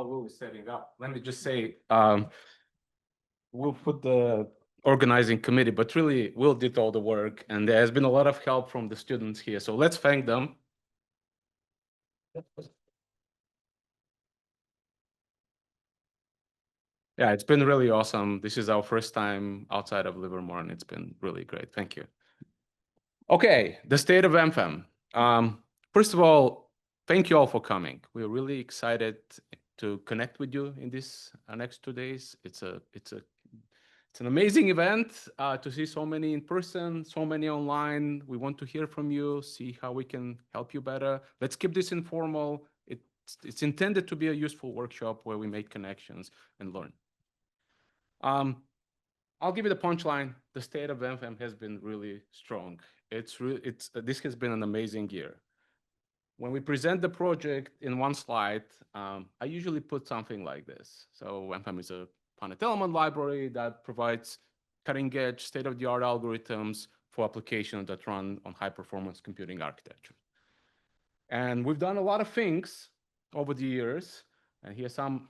while Will is setting up, let me just say, we'll put the organizing committee, but really Will did all the work, and there has been a lot of help from the students here. So let's thank them. Yeah, it's been really awesome. This is our first time outside of Livermore, and it's been really great. Thank you. Okay, the state of MFEM. First of all, thank you all for coming. We're really excited to connect with you in this next 2 days. It's an amazing event to see so many in person, so many online. We want to hear from you, see how we can help you better. Let's keep this informal. It's intended to be a useful workshop where we make connections and learn. I'll give you the punchline. The state of MFEM has been really strong. This has been an amazing year. When we present the project in one slide, I usually put something like this. So MFEM is a finite element library that provides cutting-edge, state-of-the-art algorithms for applications that run on high-performance computing architecture. And we've done a lot of things over the years, and here's some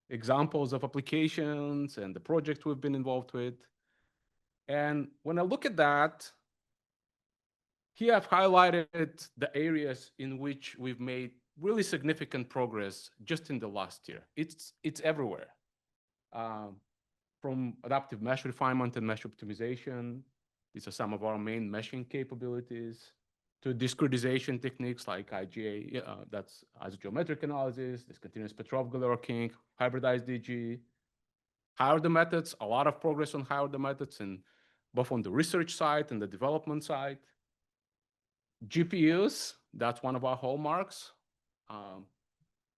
examples of applications and the projects we've been involved with. And when I look at that, here I've highlighted the areas in which we've made really significant progress just in the last year. It's everywhere. From adaptive mesh refinement and mesh optimization, these are some of our main meshing capabilities, to discretization techniques like IGA, that's isogeometric analysis, discontinuous Petrov-Galerkin, hybridized DG, higher order methods, a lot of progress on higher order methods, and both on the research side and the development side. GPUs, that's one of our hallmarks,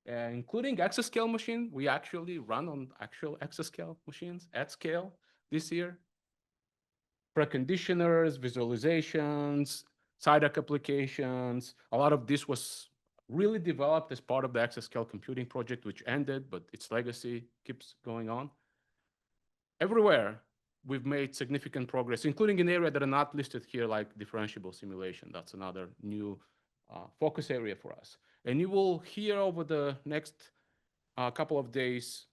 including exascale machine. We actually run on actual exascale machines at scale this year. Preconditioners, visualizations, SIDAC applications. A lot of this was really developed as part of the exascale computing project, which ended, but its legacy keeps going on. Everywhere, we've made significant progress, including in areas that are not listed here, like differentiable simulation. That's another new focus area for us. And you will hear over the next couple of days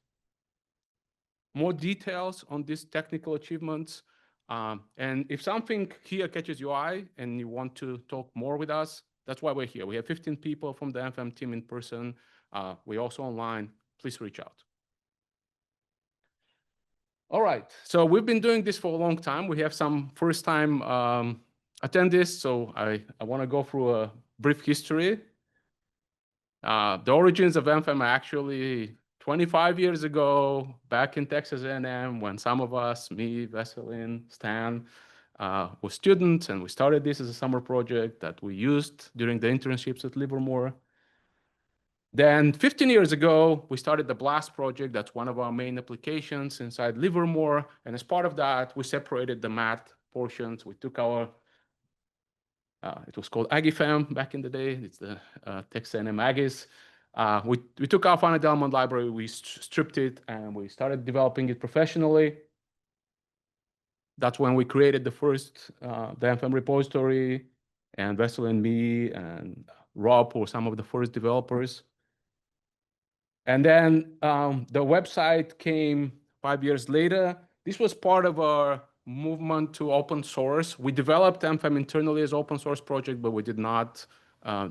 more details on these technical achievements. And if something here catches your eye and you want to talk more with us, that's why we're here. We have 15 people from the MFEM team in person. We're also online. Please reach out. All right, so we've been doing this for a long time. We have some first-time attendees, so I want to go through a brief history. The origins of MFEM are actually 25 years ago, back in Texas A&M, when some of us, me, Veselin, Stan, were students, and we started this as a summer project that we used during the internships at Livermore. Then 15 years ago, we started the BLAST project. That's one of our main applications inside Livermore. And as part of that, we separated the math portions. We took our, it was called MFEM back in the day. It's the Texas A&M Aggies. We took our finite element library, we stripped it, and we started developing it professionally. That's when we created the first the MFEM repository, and Vesel and me and Rob were some of the first developers. And then the website came 5 years later. This was part of our movement to open source. We developed MFEM internally as open source project, but we did not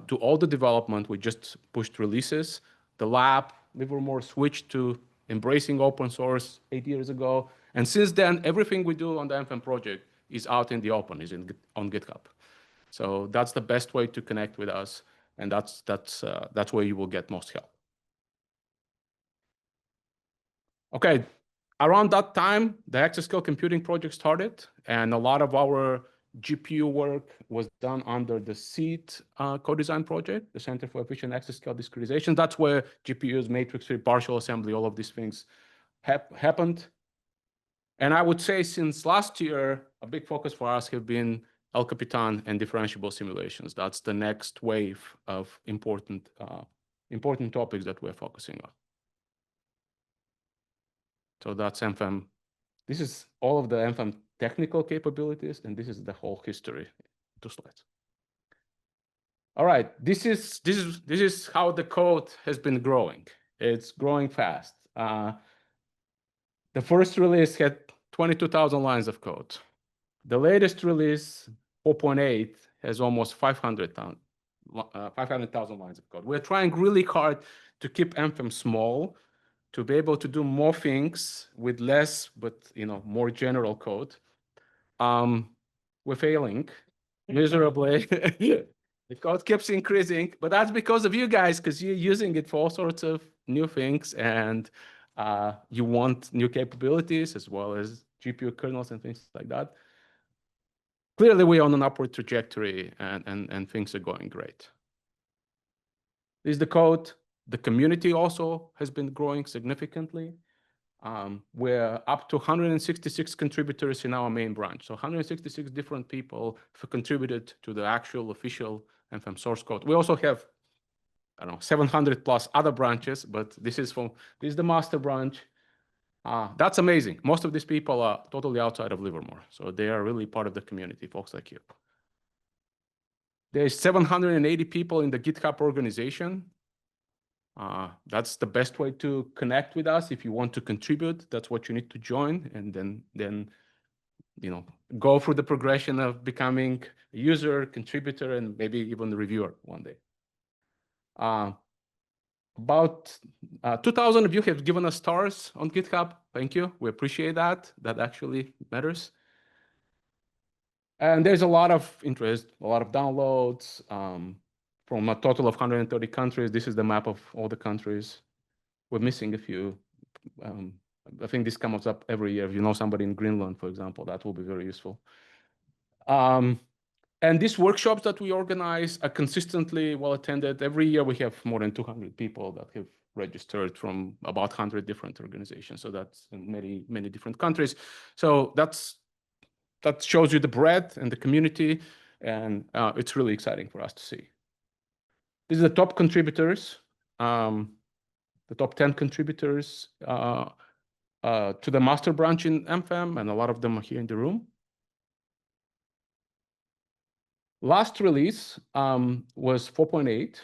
do all the development. We just pushed releases. The lab, Livermore, switched to embracing open source 8 years ago. And since then, everything we do on the MFEM project is out in the open, is on GitHub. So that's the best way to connect with us. And that's where you will get most help. Okay, around that time, the exascale computing project started, and a lot of our GPU work was done under the SEED co-design project, the Center for Efficient Exascale Discretization. That's where GPUs, matrix tree, partial assembly, all of these things happened. And I would say since last year, a big focus for us have been El Capitan and differentiable simulations. That's the next wave of important topics that we're focusing on. So that's MFEM. This is all of the MFEM technical capabilities, and this is the whole history. 2 slides. All right, this is how the code has been growing. It's growing fast. The first release had 22,000 lines of code. The latest release, 4.8, has almost 500,000 lines of code. We're trying really hard to keep MFEM small, to be able to do more things with less, but more general code. We're failing miserably. The code keeps increasing, but that's because of you guys, because you're using it for all sorts of new things, and you want new capabilities as well as GPU kernels and things like that. Clearly, we're on an upward trajectory, and things are going great. This is the code. The community also has been growing significantly. We're up to 166 contributors in our main branch. So 166 different people have contributed to the actual official MFEM source code. We also have, I don't know, 700 plus other branches, but this is the master branch. That's amazing. Most of these people are totally outside of Livermore. So they are really part of the community, folks like you. There's 780 people in the GitHub organization. That's the best way to connect with us. If you want to contribute, that's what you need to join, and then go through the progression of becoming a user, contributor, and maybe even a reviewer one day. About 2,000 of you have given us stars on GitHub. Thank you. We appreciate that. That actually matters. And there's a lot of interest, a lot of downloads from a total of 130 countries. This is the map of all the countries. We're missing a few. I think this comes up every year. If you know somebody in Greenland, for example, that will be very useful. And these workshops that we organize are consistently well attended. Every year we have more than 200 people that have registered from about 100 different organizations. So that's in many, many different countries. So that shows you the breadth and the community, and it's really exciting for us to see. These are the top contributors, the top 10 contributors to the master branch in MFEM, and a lot of them are here in the room. Last release was 4.8.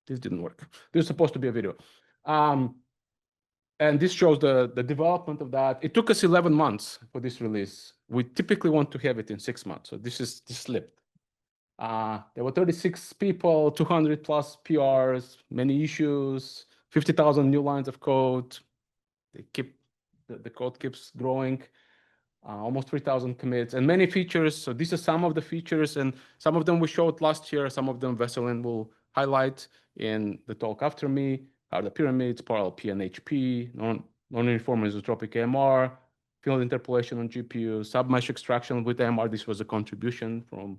This didn't work. This is supposed to be a video. And this shows the development of that. It took us 11 months for this release. We typically want to have it in 6 months. So this slipped. There were 36 people, 200 plus PRs, many issues, 50,000 new lines of code. The code keeps growing. Almost 3,000 commits and many features. So these are some of the features, and some of them we showed last year. Some of them Veselin will highlight in the talk after me. Are the pyramids, parallel PNHP, non-uniform isotropic AMR, field interpolation on GPU, submesh extraction with AMR. This was a contribution from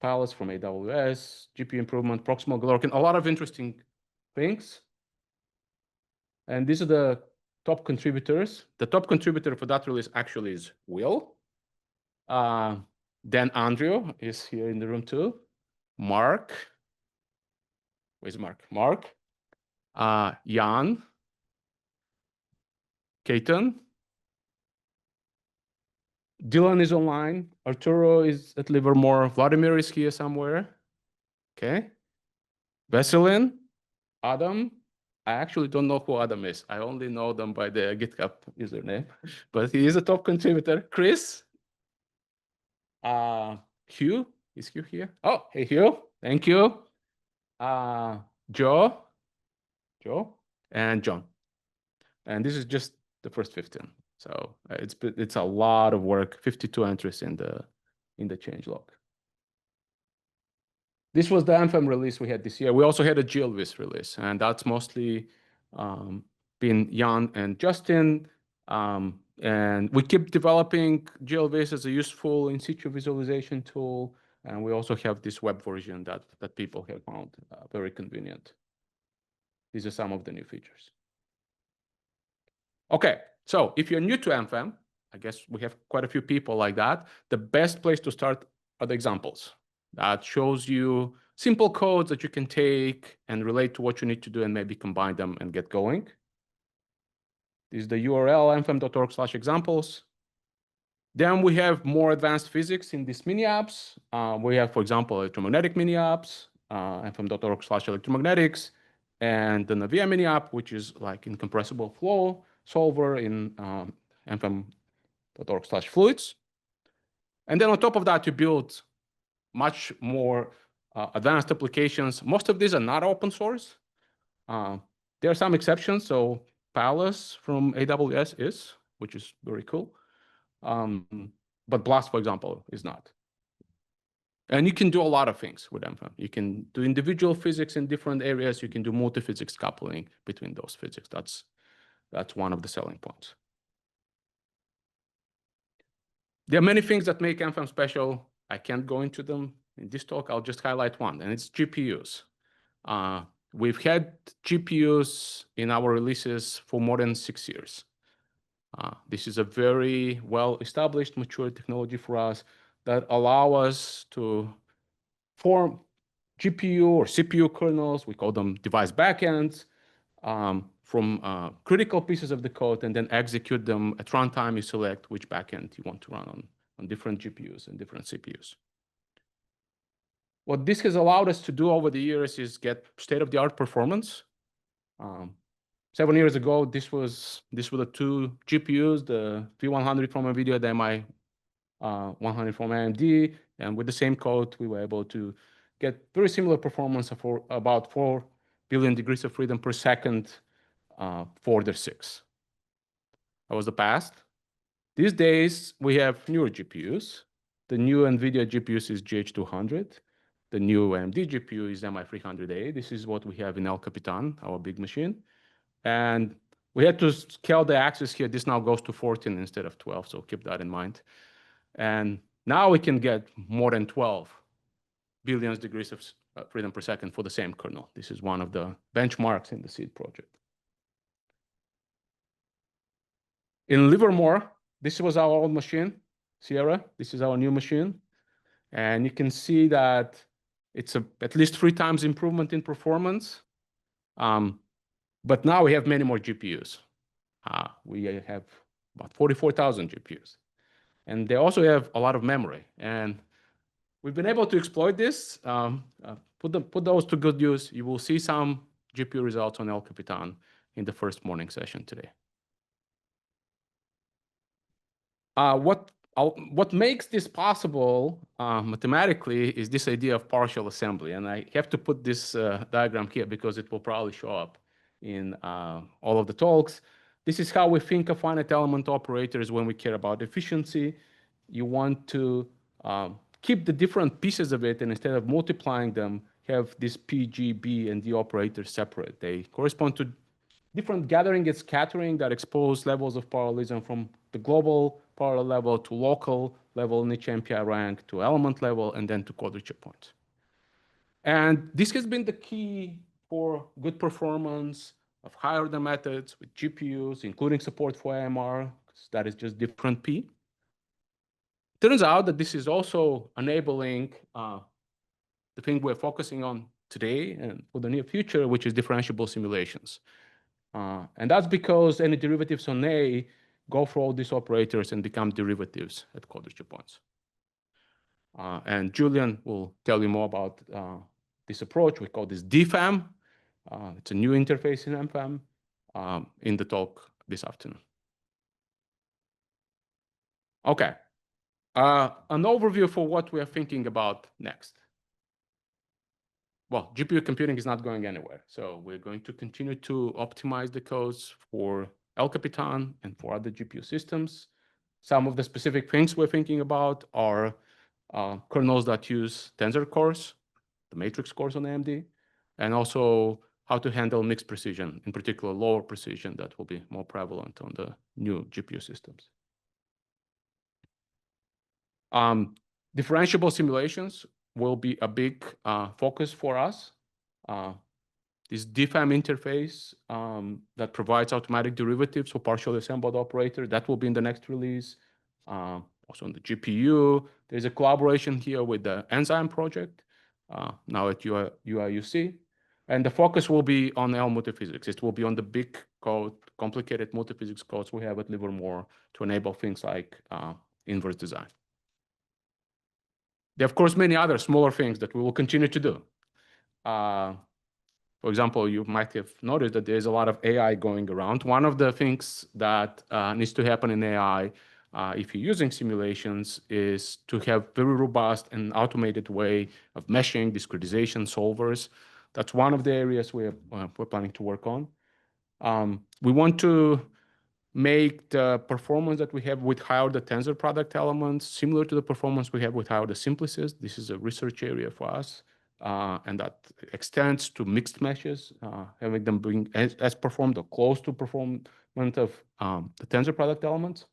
Palace, from AWS, GPU improvement, proximal Galerkin, a lot of interesting things. And these are the top contributors. The top contributor for that release actually is Will. Then Andrew is here in the room too. Mark. Where's Mark? Mark. Jan. Keaton. Dylan is online. Arturo is at Livermore. Vladimir is here somewhere. Okay. Veselin. Adam. I actually don't know who Adam is. I only know them by the GitHub username, but he is a top contributor. Chris. Hugh. Is Hugh here? Oh, hey, Hugh. Thank you. Joe. And John. And this is just the first 15. So it's a lot of work. 52 entries in the changelog. This was the MFEM release we had this year. We also had a GLVIS release, and that's mostly been Jan and Justin. And we keep developing GLVIS as a useful in situ visualization tool. And we also have this web version that people have found very convenient. These are some of the new features. Okay, so if you're new to MFEM, I guess we have quite a few people like that. The best place to start are the examples. That shows you simple codes that you can take and relate to what you need to do and maybe combine them and get going. This is the URL, mfem.org/examples. Then we have more advanced physics in these mini apps. We have, for example, electromagnetic mini apps, MFEM.org/electromagnetics, and the NAVIA mini app, which is like incompressible flow solver in MFEM.org/fluids. And then on top of that, you build much more advanced applications. Most of these are not open source. There are some exceptions. So Palace from AWS is, which is very cool. But BLAST, for example, is not. And you can do a lot of things with MFEM. You can do individual physics in different areas. You can do multi-physics coupling between those physics. That's one of the selling points. There are many things that make MFEM special. I can't go into them in this talk. I'll just highlight one, and it's GPUs. We've had GPUs in our releases for more than 6 years. This is a very well-established, mature technology for us that allow us to form GPU or CPU kernels. We call them device backends from critical pieces of the code, and then execute them at runtime. You select which backend you want to run on different GPUs and different CPUs. What this has allowed us to do over the years is get state-of-the-art performance. 7 years ago, these were the two GPUs, the V100 from NVIDIA, the MI100 from AMD, and with the same code, we were able to get very similar performance for about 4 billion degrees of freedom per second for the 6. That was the past. These days, we have newer GPUs. The new NVIDIA GPUs is GH200. The new AMD GPU is MI300A. This is what we have in El Capitan, our big machine. And we had to scale the axis here. This now goes to 14 instead of 12, so keep that in mind. And now we can get more than 12 billion degrees of freedom per second for the same kernel. This is one of the benchmarks in the SEED project. In Livermore, this was our old machine, Sierra. This is our new machine. And you can see that it's at least 3 times improvement in performance. But now we have many more GPUs. We have about 44,000 GPUs. And they also have a lot of memory. And we've been able to exploit this, put those to good use. You will see some GPU results on El Capitan in the first morning session today. What makes this possible mathematically is this idea of partial assembly. And I have to put this diagram here because it will probably show up in all of the talks. This is how we think of finite element operators when we care about efficiency. You want to keep the different pieces of it, and instead of multiplying them, have this P, G, B, and D operators separate. They correspond to different gathering and scattering that expose levels of parallelism from the global parallel level to local level in each MPI rank to element level and then to quadrature points. And this has been the key for good performance of higher order methods with GPUs, including support for AMR, that is just different P. Turns out that this is also enabling the thing we're focusing on today and for the near future, which is differentiable simulations. And that's because any derivatives on A go for all these operators and become derivatives at quadrature points. And Julian will tell you more about this approach. We call this DFAM. It's a new interface in MFEM in the talk this afternoon. Okay, an overview for what we are thinking about next. Well, GPU computing is not going anywhere. So we're going to continue to optimize the codes for El Capitan and for other GPU systems. Some of the specific things we're thinking about are kernels that use tensor cores, the matrix cores on AMD, and also how to handle mixed precision, in particular lower precision that will be more prevalent on the new GPU systems. Differentiable simulations will be a big focus for us. This DFAM interface that provides automatic derivatives for partially assembled operator, that will be in the next release. Also on the GPU, there's a collaboration here with the Enzyme project, now at UIUC. And the focus will be on L multiphysics. It will be on the big code, complicated multiphysics codes we have at Livermore to enable things like inverse design. There are, of course, many other smaller things that we will continue to do. For example, you might have noticed that there's a lot of AI going around. One of the things that needs to happen in AI, if you're using simulations, is to have very robust and automated way of meshing, discretization, solvers. That's one of the areas we're planning to work on. We want to make the performance that we have with high-order tensor product elements similar to the performance we have with high-order simplices. This is a research area for us, and that extends to mixed meshes, having them bring as performed or close to performance of the tensor product elements.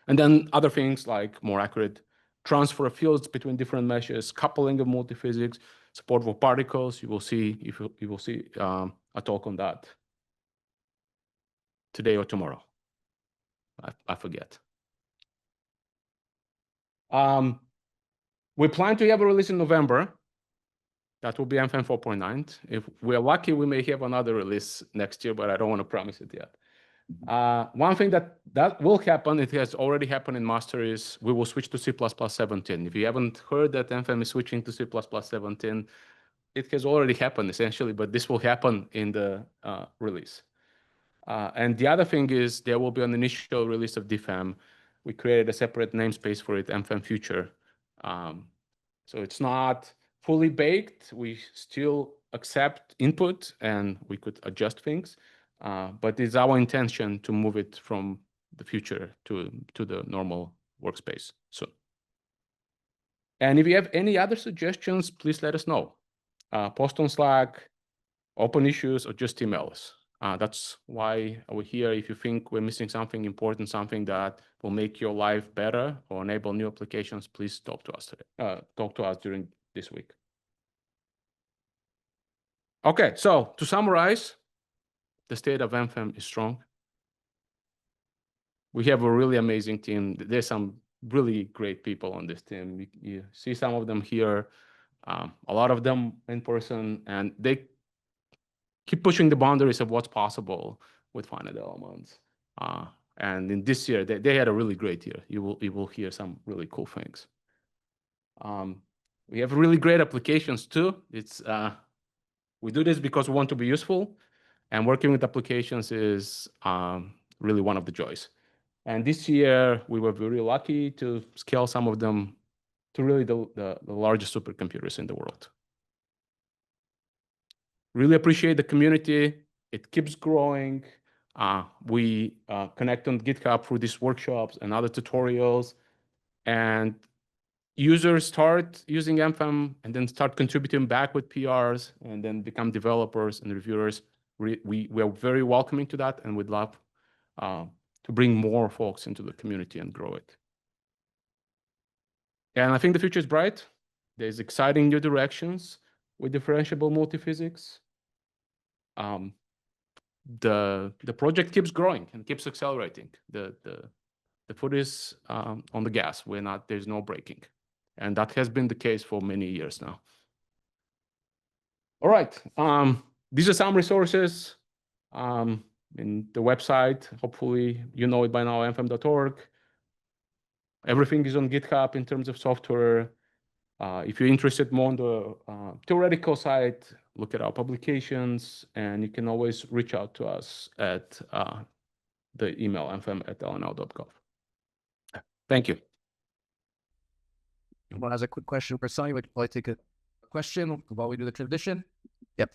And then other things like more accurate transfer of fields between different meshes, coupling of multiphysics, support for particles. You will see a talk on that today or tomorrow. I forget. We plan to have a release in November. That will be MFEM 4.9. If we're lucky, we may have another release next year, but I don't want to promise it yet. One thing that will happen, it has already happened in master, is we will switch to C++ 17. If you haven't heard that MFEM is switching to C++ 17, it has already happened essentially, but this will happen in the release. And the other thing is there will be an initial release of DFEM. We created a separate namespace for it, MFEM Future. So it's not fully baked. We still accept input and we could adjust things, but it's our intention to move it from the future to the normal workspace soon. And if you have any other suggestions, please let us know. Post on Slack, open issues, or just email us. That's why we're here. If you think we're missing something important, something that will make your life better or enable new applications, please talk to us today. Talk to us during this week. Okay, so to summarize, the state of MFEM is strong. We have a really amazing team. There's some really great people on this team. You see some of them here, a lot of them in person, and they keep pushing the boundaries of what's possible with finite elements. And in this year, they had a really great year. You will hear some really cool things. We have really great applications too. We do this because we want to be useful, and working with applications is really one of the joys. And this year, we were very lucky to scale some of them to really the largest supercomputers in the world. Really appreciate the community. It keeps growing. We connect on GitHub through these workshops and other tutorials. And users start using MFEM and then start contributing back with PRs and then become developers and reviewers. We are very welcoming to that, and we'd love to bring more folks into the community and grow it. And I think the future is bright. There's exciting new directions with differentiable multiphysics. The project keeps growing and keeps accelerating. The foot is on the gas. There's no braking. And that has been the case for many years now. All right, these are some resources in the website. Hopefully you know it by now, mfem.org. Everything is on GitHub in terms of software. If you're interested more on the theoretical side, look at our publications, and you can always reach out to us at the email mfem@lnl.gov. Thank you. One has a quick question for Tzanio. Would you like to take a question while we do the transition? Yep.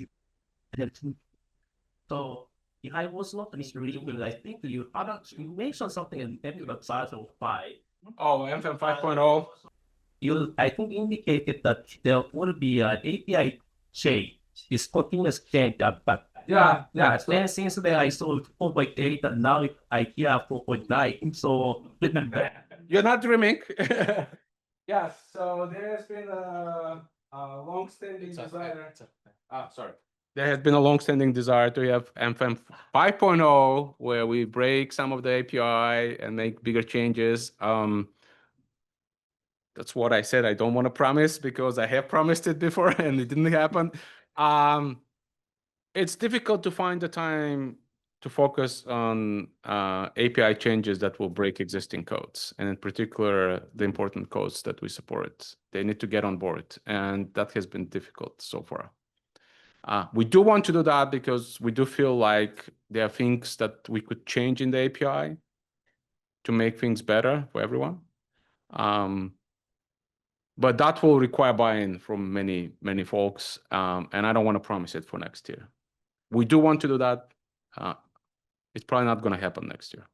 So I was not reading, but I think you mentioned something in MFEM 5. Oh, MFEM 5.0. You, I think, indicated that there will be an API change. It's continuous change, but Yeah. Then since then I saw 4.8 and now I hear 4.9. So You're not dreaming. Yes. So there's been a long-standing desire. Sorry. There has been a long-standing desire to have MFEM 5.0, where we break some of the API and make bigger changes. That's what I said. I don't want to promise because I have promised it before and it didn't happen. It's difficult to find the time to focus on API changes that will break existing codes, and in particular, the important codes that we support. They need to get on board, and that has been difficult so far. We do want to do that because we do feel like there are things that we could change in the API to make things better for everyone. But that will require buy-in from many, many folks, and I don't want to promise it for next year. We do want to do that. It's probably not going to happen next year.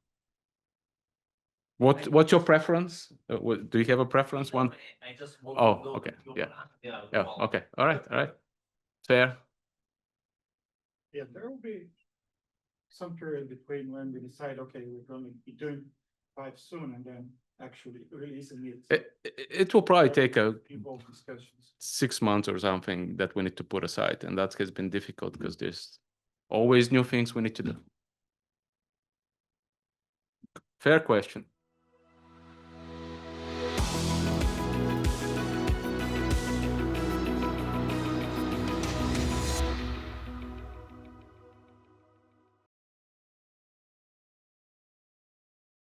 What's your preference? Do you have a preference? One? I just want Oh, to go okay. to Yeah. yeah. Yeah. Okay. All right. All right. Fair. Yeah, there will be some period between when we decide, okay, we're going to be doing 5 soon, and then actually releasing it. It will probably take Involve discussions. 6 months or something that we need to put aside, and that has been difficult because there's always new things we need to do. Fair question.